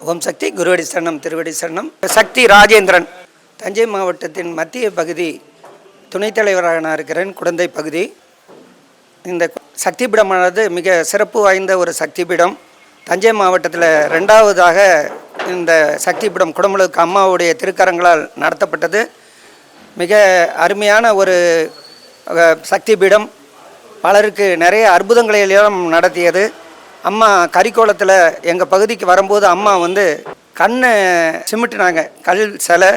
ஓம் சக்தி. குருவடி சரணம், திருவடி சரணம். சக்தி ராஜேந்திரன், தஞ்சை மாவட்டத்தின் மத்திய பகுதி துணைத் தலைவராக நான் இருக்கிறேன். குடந்தை பகுதி. இந்த சக்தி பீடமானது மிக சிறப்பு வாய்ந்த ஒரு சக்தி பீடம். தஞ்சை மாவட்டத்தில் 2வதாக இந்த சக்தி பீடம் குடமுழுக்கு அம்மாவுடைய திருக்கரங்களால் நடத்தப்பட்டது. மிக அருமையான ஒரு சக்தி பீடம். பலருக்கு நிறைய அற்புதங்களை எல்லாம் நடத்தியது. அம்மா கரிக்கோலத்தில் எங்கள் பகுதிக்கு வரும்போது அம்மா கண்ணை சிமிட்டினாங்க. கல் சிலை,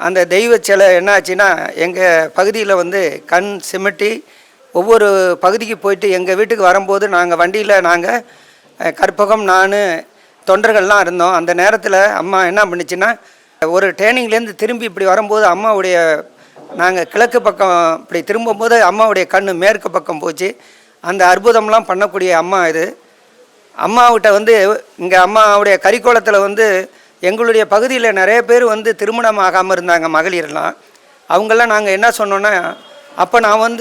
அந்த தெய்வ சிலை என்னாச்சுன்னா எங்கள் பகுதியில் கண் சிமிட்டி ஒவ்வொரு பகுதிக்கு போயிட்டு எங்கள் வீட்டுக்கு வரும்போது நாங்கள் வண்டியில் கற்பகம் நான் தொண்டர்கள்லாம் இருந்தோம். அந்த நேரத்தில் அம்மா என்ன பண்ணிச்சுன்னா, ஒரு ட்ரெயினிங்லேருந்து திரும்பி இப்படி வரும்போது அம்மாவுடைய நாங்கள் கிழக்கு பக்கம் இப்படி திரும்பும்போது அம்மாவுடைய கண் மேற்கு பக்கம் போச்சு. அந்த அற்புதம்லாம் பண்ணக்கூடிய அம்மா இது. அம்மாவிட்ட இங்கே அம்மாவுடைய கரிக்கோலத்தில் எங்களுடைய பகுதியில் நிறைய பேர் திருமணம் ஆகாமல் இருந்தாங்க, மகளிர்லாம். அவங்கெல்லாம் நாங்கள் என்ன சொன்னோன்னா, அப்போ நான்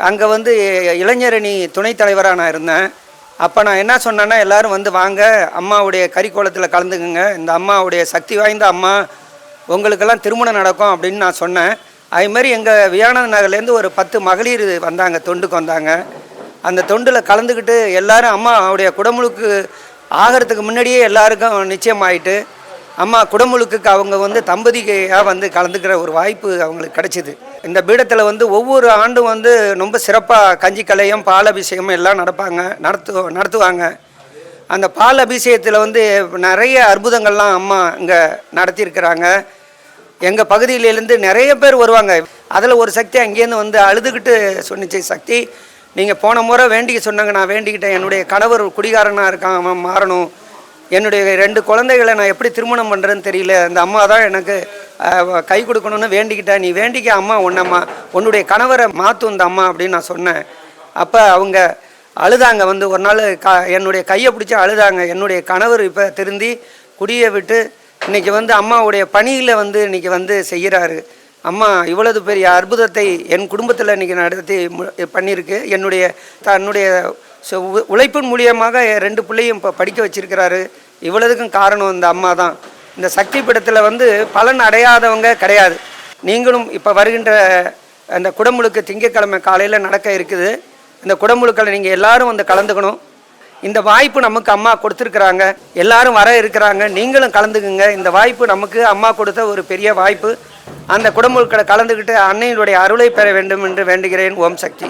அங்கே இளைஞரணி துணைத் தலைவராக நான் இருந்தேன். அப்போ நான் என்ன சொன்னேன்னா, எல்லோரும் வாங்க அம்மாவுடைய கரிக்கோலத்தில் கலந்துக்குங்க, இந்த அம்மாவுடைய சக்தி வாய்ந்த அம்மா, உங்களுக்கெல்லாம் திருமணம் நடக்கும் அப்படின்னு நான் சொன்னேன். அதுமாரி எங்கள் வியானந்த நகர்லேருந்து ஒரு 10 மகளிர் வந்தாங்க, தொண்டுக்கு வந்தாங்க. அந்த தொண்டில் கலந்துக்கிட்டு எல்லோரும் அம்மாவுடைய குடமுழுக்கு ஆகிறதுக்கு முன்னாடியே எல்லாருக்கும் நிச்சயமாயிட்டு அம்மா குடமுழுக்குக்கு அவங்க தம்பதியாக கலந்துக்கிற ஒரு வாய்ப்பு அவங்களுக்கு கிடச்சிது. இந்த பீடத்தில் ஒவ்வொரு ஆண்டும் ரொம்ப சிறப்பாக கஞ்சி கலையம் பால் அபிஷேகம் எல்லாம் நடத்துவாங்க. அந்த பால் அபிஷேகத்தில் நிறைய அற்புதங்கள்லாம் அம்மா இங்கே நடத்தியிருக்கிறாங்க. எங்கள் பகுதியிலேருந்து நிறைய பேர் வருவாங்க. அதில் ஒரு சக்தி அங்கேருந்து அழுதுகிட்டு சொன்னிச்சு, சக்தி நீங்கள் போன முறை வேண்டிக்க சொன்னாங்க, நான் வேண்டிக்கிட்டேன். என்னுடைய கணவர் குடிகாரனாக இருக்கான், அவன் மாறணும். என்னுடைய 2 குழந்தைகளை நான் எப்படி திருமணம் பண்ணுறேன்னு தெரியல. அந்த அம்மா தான் எனக்கு கை கொடுக்கணும்னு வேண்டிக்கிட்டேன். நீ வேண்டிக்க அம்மா உன்னுடைய கணவரை மாற்றும் இந்த அம்மா அப்படின்னு நான் சொன்னேன். அப்போ அவங்க அழுதாங்க. ஒரு நாள் என்னுடைய கையை பிடிச்சி அழுதாங்க. என்னுடைய கணவர் இப்போ திருந்தி குடியை விட்டு இன்றைக்கி அம்மாவுடைய பணியில் இன்றைக்கி செய்கிறாரு. அம்மா இவ்வளவு பெரிய அற்புதத்தை என் குடும்பத்தில் இன்றைக்கி நடத்தி பண்ணியிருக்கு. தன்னுடைய உழைப்பின் மூலியமாக 2 பிள்ளையும் இப்போ படிக்க வச்சிருக்கிறாரு. இவ்வளவுக்கும் காரணம் இந்த அம்மா தான். இந்த சக்தி பீடத்தில் பலன் அடையாதவங்க கிடையாது. நீங்களும் இப்போ வருகின்ற அந்த குடமுழுக்கு திங்கட்கிழமை காலையில் நடக்க இருக்குது. இந்த குடமுழுக்கில் நீங்கள் எல்லோரும் கலந்துக்கணும். இந்த வாய்ப்பு நமக்கு அம்மா கொடுத்துருக்குறாங்க. எல்லாரும் வர இருக்கிறாங்க, நீங்களும் கலந்துக்குங்க. இந்த வாய்ப்பு நமக்கு அம்மா கொடுத்த ஒரு பெரிய வாய்ப்பு. அந்த குடமுழுக்கில் கலந்துக்கிட்டு அன்னையினுடைய அருளை பெற வேண்டும் என்று வேண்டுகிறேன். ஓம் சக்தி.